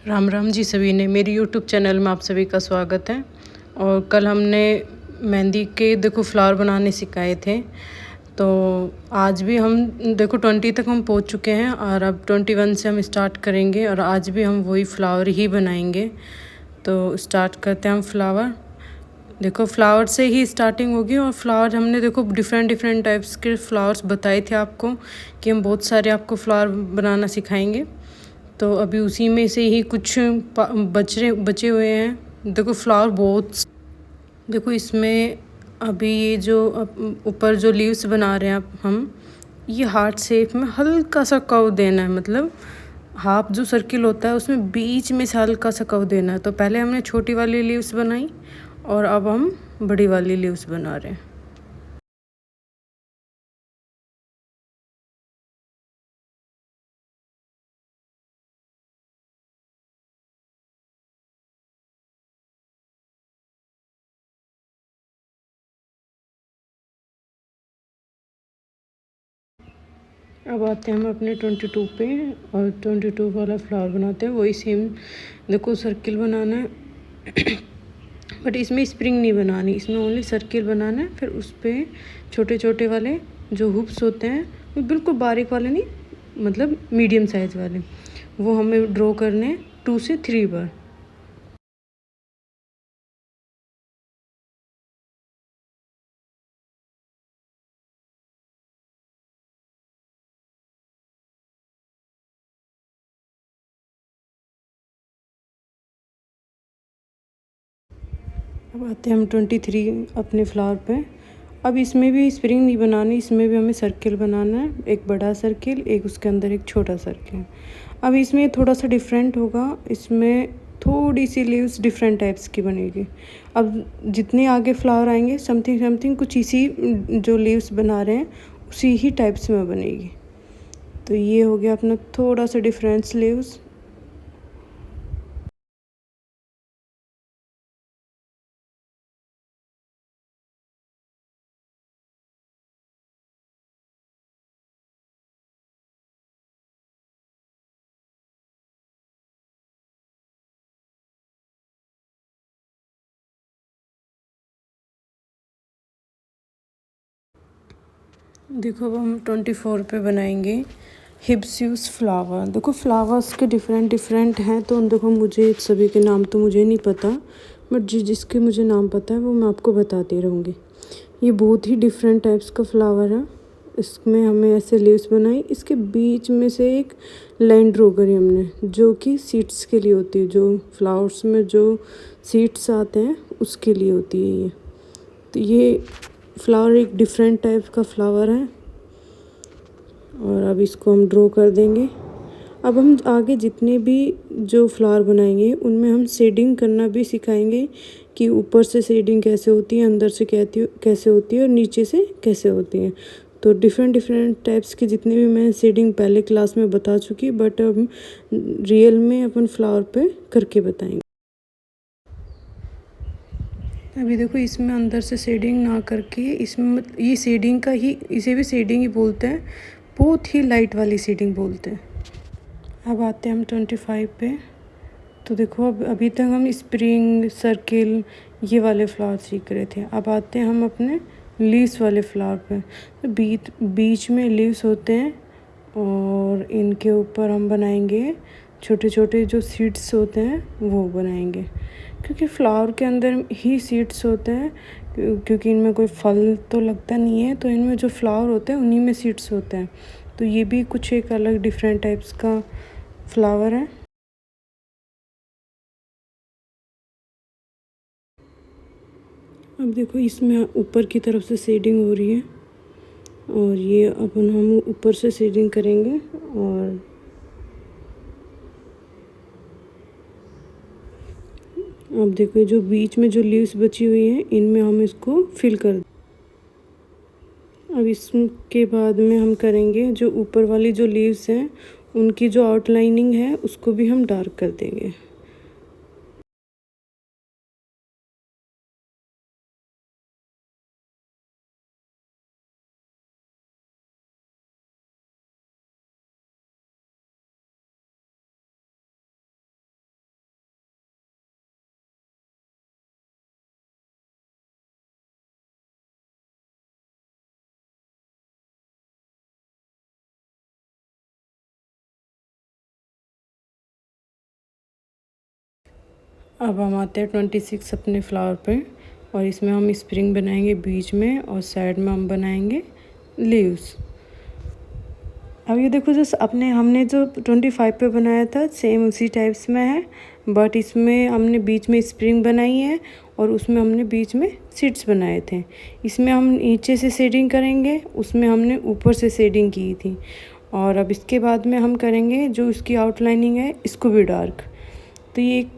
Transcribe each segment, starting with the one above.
राम राम जी सभी ने मेरी यूट्यूब चैनल में आप सभी का स्वागत है। और कल हमने मेहंदी के देखो फ्लावर बनाने सिखाए थे, तो आज भी हम देखो 20 तक हम पहुंच चुके हैं और अब 21 से हम स्टार्ट करेंगे और आज भी हम वही फ्लावर ही बनाएंगे। तो स्टार्ट करते हैं हम फ्लावर। देखो फ्लावर से ही स्टार्टिंग होगी और फ्लावर हमने देखो डिफरेंट टाइप्स के फ्लावर्स बताए थे आपको कि हम बहुत सारे आपको फ्लावर बनाना सिखाएंगे। तो अभी उसी में से ही कुछ बचे हुए हैं। देखो फ्लावर बहुत, देखो इसमें अभी ये जो ऊपर जो लीव्स बना रहे हैं हम ये हार्ट शेप में हल्का सा कर्व देना है, मतलब हाफ जो सर्किल होता है उसमें बीच में से हल्का सा कर्व देना है। तो पहले हमने छोटी वाली लीव्स बनाई और अब हम बड़ी वाली लीव्स बना रहे हैं। अब आते हैं हम अपने 22 पे और 22 वाला फ्लावर बनाते हैं। वही सेम देखो सर्किल बनाना है बट इसमें स्प्रिंग नहीं बनानी, इसमें ओनली सर्किल बनाना है। फिर उस पर छोटे छोटे वाले जो हुप्स होते हैं वो बिल्कुल बारीक वाले नहीं, मतलब मीडियम साइज़ वाले, वो हमें ड्रॉ करने 2 से 3 बार। अब आते हैं हम 23 अपने फ्लावर पे। अब इसमें भी स्प्रिंग नहीं बनानी, इसमें भी हमें सर्किल बनाना है, एक बड़ा सर्किल, एक उसके अंदर एक छोटा सर्किल। अब इसमें थोड़ा सा डिफरेंट होगा, इसमें थोड़ी सी लीव्स डिफरेंट टाइप्स की बनेगी। अब जितने आगे फ्लावर आएंगे समथिंग कुछ इसी जो लीव्स बना रहे हैं उसी ही टाइप्स में बनेगी। तो ये हो गया अपना थोड़ा सा डिफरेंस लीव्स। देखो अब हम 24 पे बनाएंगे हिबिस्कस फ्लावर। देखो फ्लावर्स के डिफरेंट हैं, तो देखो मुझे सभी के नाम तो मुझे नहीं पता, बट जिसके मुझे नाम पता है वो मैं आपको बताती रहूँगी। ये बहुत ही डिफरेंट टाइप्स का फ्लावर है। इसमें हमें ऐसे लीव्स बनाई, इसके बीच में से एक लाइन ड्रॉ करी हमने जो कि सीड्स के लिए होती है, जो फ्लावर्स में जो सीड्स आते हैं उसके लिए होती है ये। तो ये फ्लावर एक डिफरेंट टाइप का फ्लावर है और अब इसको हम ड्रॉ कर देंगे। अब हम आगे जितने भी जो फ्लावर बनाएंगे उनमें हम शेडिंग करना भी सिखाएंगे कि ऊपर से शेडिंग कैसे होती है, अंदर से कैसे होती है और नीचे से कैसे होती है। तो डिफरेंट टाइप्स की जितनी भी मैं शेडिंग पहले क्लास में बता चुकी, बट अब रियल में अपन फ्लावर पे करके बताएंगे। अभी देखो इसमें अंदर से शेडिंग ना करके, इसमें ये शेडिंग का ही, इसे भी शेडिंग ही बोलते हैं, बहुत ही लाइट वाली शेडिंग बोलते हैं। अब आते हैं हम 25 पे। तो देखो अब अभी तक हम स्प्रिंग सर्किल ये वाले फ्लावर सीख रहे थे। अब आते हैं हम अपने लीव्स वाले फ्लावर पे। तो बीच में लीव्स होते हैं और इनके ऊपर हम बनाएंगे छोटे छोटे जो सीड्स होते हैं वो बनाएंगे, क्योंकि फ्लावर के अंदर ही सीड्स होते हैं, क्योंकि इनमें कोई फल तो लगता नहीं है, तो इनमें जो फ्लावर होते हैं उन्हीं में सीड्स होते हैं। तो ये भी कुछ एक अलग डिफरेंट टाइप्स का फ्लावर है। अब देखो इसमें ऊपर की तरफ से शेडिंग हो रही है और ये अपन हम ऊपर से शेडिंग करेंगे। और अब देखो जो बीच में जो लीव्स बची हुई हैं इनमें हम इसको फिल कर। अब इसके बाद में हम करेंगे जो ऊपर वाली जो लीव्स हैं उनकी जो आउटलाइनिंग है उसको भी हम डार्क कर देंगे। अब हम आते हैं 26 अपने फ्लावर पे, और इसमें हम स्प्रिंग बनाएंगे बीच में, और साइड में हम बनाएंगे लीव्स। अब ये देखो, जो अपने हमने जो 25 पे बनाया था सेम उसी टाइप्स में है, बट इसमें हमने बीच में स्प्रिंग बनाई है और उसमें हमने बीच में सीड्स बनाए थे। इसमें हम नीचे से शेडिंग करेंगे, उसमें हमने ऊपर से शेडिंग की थी। और अब इसके बाद में हम करेंगे जो इसकी आउटलाइनिंग है इसको भी डार्क, तो ये एक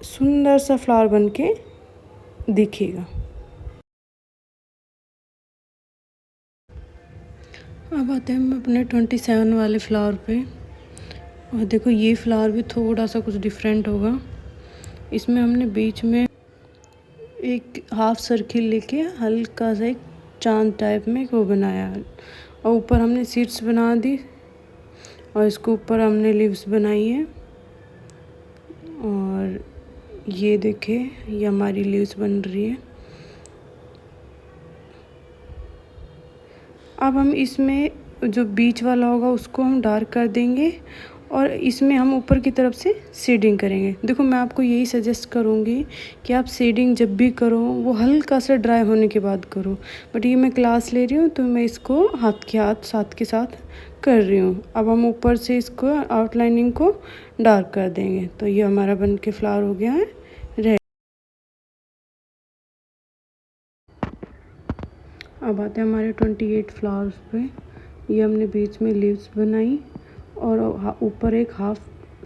सुंदर सा फ्लावर बन के दिखेगा। अब आते हैं हम अपने 27 वाले फ्लावर पे, और देखो ये फ्लावर भी थोड़ा सा कुछ डिफरेंट होगा। इसमें हमने बीच में एक हाफ सर्किल लेके हल्का सा एक चांद टाइप में वो बनाया, और ऊपर हमने सीड्स बना दी, और इसके ऊपर हमने लीव्स बनाई है। और ये देखे, ये हमारी लीव्स बन रही है। अब हम इसमें जो बीच वाला होगा उसको हम डार्क कर देंगे, और इसमें हम ऊपर की तरफ से शेडिंग करेंगे। देखो मैं आपको यही सजेस्ट करूँगी कि आप शेडिंग जब भी करो वो हल्का सा ड्राई होने के बाद करो, बट ये मैं क्लास ले रही हूँ तो मैं इसको हाथ के साथ कर रही हूँ। अब हम ऊपर से इसको आउटलाइनिंग को डार्क कर देंगे, तो ये हमारा बन के फ्लावर हो गया है रेड। अब आते हैं हमारे 28 फ्लावर्स पे। ये हमने बीच में लीव्स बनाई, और ऊपर एक हाफ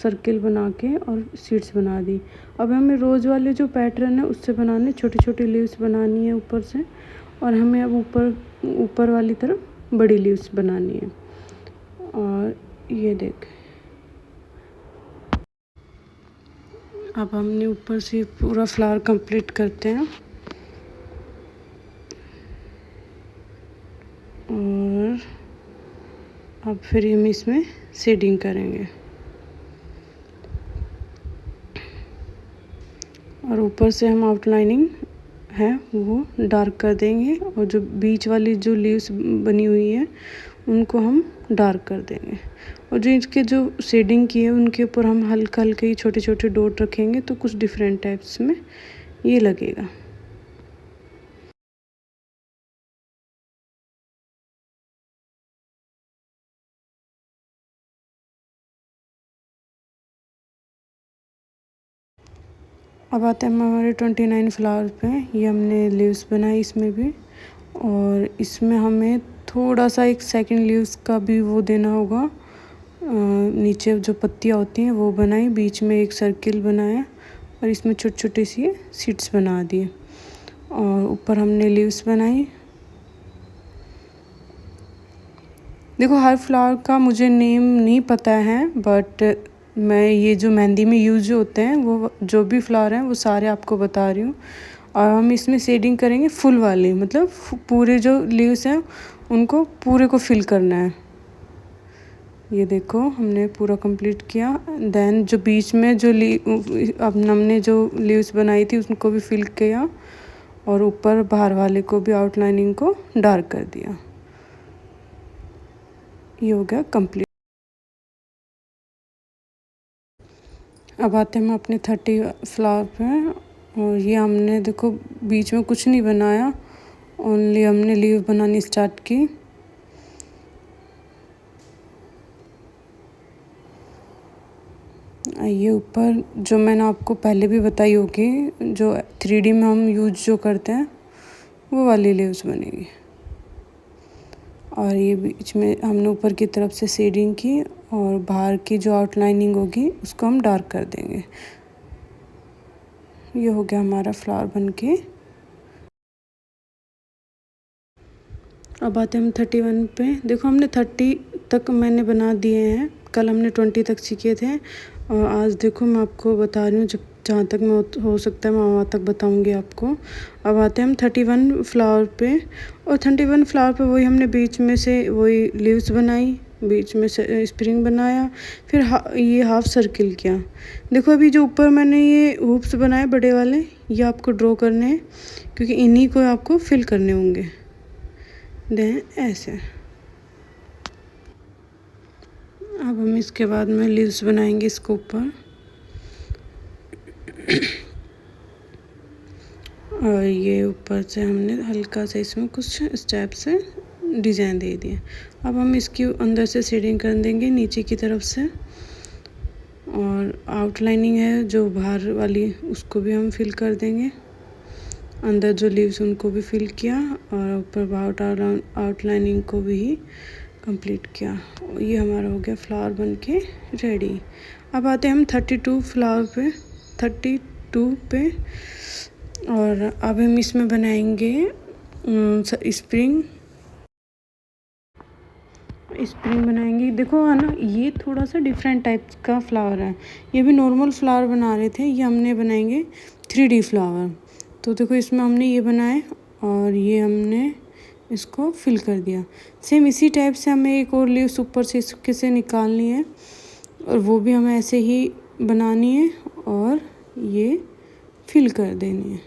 सर्किल बना के और सीड्स बना दी। अब हमें रोज़ वाले जो पैटर्न है उससे बनाने छोटी छोटी लीव्स बनानी है ऊपर से, और हमें अब ऊपर वाली तरफ बड़ी लीव्स बनानी है। और ये देख, अब हमने ऊपर से पूरा फ्लावर कंप्लीट करते हैं, और अब फिर हम इसमें शेडिंग करेंगे, और ऊपर से हम आउटलाइनिंग है वो डार्क कर देंगे, और जो बीच वाली जो लीव्स बनी हुई है उनको हम डार्क कर देंगे, और जो इसके जो शेडिंग की है उनके ऊपर हम हल्का हल्के ही छोटे छोटे डॉट रखेंगे, तो कुछ डिफरेंट टाइप्स में ये लगेगा। अब आते हैं हम हमारे 29 फ्लावर पे। ये हमने लीव्स बनाई इसमें भी, और इसमें हमें थोड़ा सा एक सेकंड लीव्स का भी वो देना होगा। नीचे जो पत्तियाँ होती हैं वो बनाई, बीच में एक सर्किल बनाया, और इसमें छोटी छोटी सी सीड्स बना दिए, और ऊपर हमने लीव्स बनाई। देखो हर फ्लावर का मुझे नेम नहीं पता है, बट मैं ये जो मेहंदी में यूज़ होते हैं वो जो भी फ्लावर हैं वो सारे आपको बता रही हूँ। और हम इसमें शेडिंग करेंगे फुल वाली, मतलब पूरे जो लीव्स हैं उनको पूरे को फिल करना है। ये देखो हमने पूरा कंप्लीट किया। देन जो बीच में जो अब हमने जो लीव्स बनाई थी उसको भी फिल किया, और ऊपर बाहर वाले को भी आउटलाइनिंग को डार्क कर दिया। ये हो गया कंप्लीट। अब आते हैं हम अपने 30 फ्लावर पे, और ये हमने देखो बीच में कुछ नहीं बनाया, ओनली हमने लीव बनानी स्टार्ट की। ये ऊपर जो मैंने आपको पहले भी बताई होगी, जो 3D में हम यूज जो करते हैं वो वाली लीव्स बनेगी। और ये बीच में हमने ऊपर की तरफ से शेडिंग की, और बाहर की जो आउटलाइनिंग होगी उसको हम डार्क कर देंगे। ये हो गया हमारा फ्लावर बनके। अब आते हैं हम 31 पे। देखो हमने 30 तक मैंने बना दिए हैं, कल हमने 20 तक सीखे थे, और आज देखो मैं आपको बता रही हूँ, जब जहाँ तक मैं हो सकता है मैं वहाँ तक बताऊँगी आपको। अब आते हैं हम 31 फ्लावर पे, और 31 फ्लावर पे वही हमने बीच में से वही लीव्स बनाई, बीच में से स्प्रिंग बनाया, फिर ये हाफ सर्किल किया। देखो अभी जो ऊपर मैंने ये हुप्स बनाए बड़े वाले, ये आपको ड्रॉ करने हैं, क्योंकि इन्हीं को आपको फिल करने होंगे। दें ऐसे। अब हम इसके बाद में लीव्स बनाएंगे इसके ऊपर। और ये ऊपर से हमने हल्का सा इसमें कुछ स्टेप से डिज़ाइन दे दिए। अब हम इसकी अंदर से शेडिंग कर देंगे नीचे की तरफ से, और आउटलाइनिंग है जो बाहर वाली उसको भी हम फिल कर देंगे। अंदर जो लीव्स उनको भी फिल किया और ऊपर बाहर आउटलाइनिंग को भी कंप्लीट किया। ये हमारा हो गया फ्लावर बनके रेडी। अब आते हैं हम 32 फ्लावर पे, 32 पे, और अब हम इसमें बनाएंगे स्प्रिंग बनाएंगे। देखो है ना, ये थोड़ा सा डिफरेंट टाइप का फ्लावर है। ये भी नॉर्मल फ्लावर बना रहे थे, ये हमने बनाएंगे 3D फ्लावर। तो देखो इसमें हमने ये बनाए और ये हमने इसको फिल कर दिया। सेम इसी टाइप से हमें एक और लीव्स ऊपर से इसके से निकालनी है और वो भी हमें ऐसे ही बनानी है और ये फिल कर देनी है।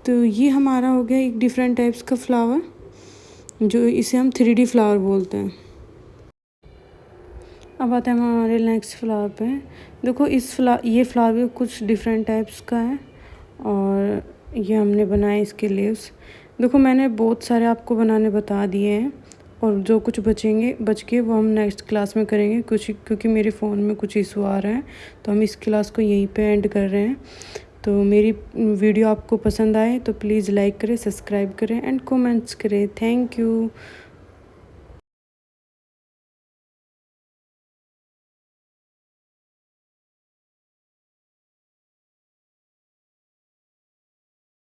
तो ये हमारा हो गया एक डिफरेंट टाइप्स का फ्लावर, जो इसे हम 3D फ्लावर बोलते हैं। अब आते हैं हमारे नेक्स्ट फ्लावर पे। देखो ये फ्लावर भी कुछ डिफरेंट टाइप्स का है और ये हमने बनाए इसके लीव्स। देखो मैंने बहुत सारे आपको बनाने बता दिए हैं और जो कुछ बच के वो हम नेक्स्ट क्लास में करेंगे, क्योंकि मेरे फ़ोन में कुछ इशू आ रहा है, तो हम इस क्लास को यहीं पे एंड कर रहे हैं। तो मेरी वीडियो आपको पसंद आए तो प्लीज़ लाइक करें, सब्सक्राइब करें एंड कमेंट्स करें। Thank you.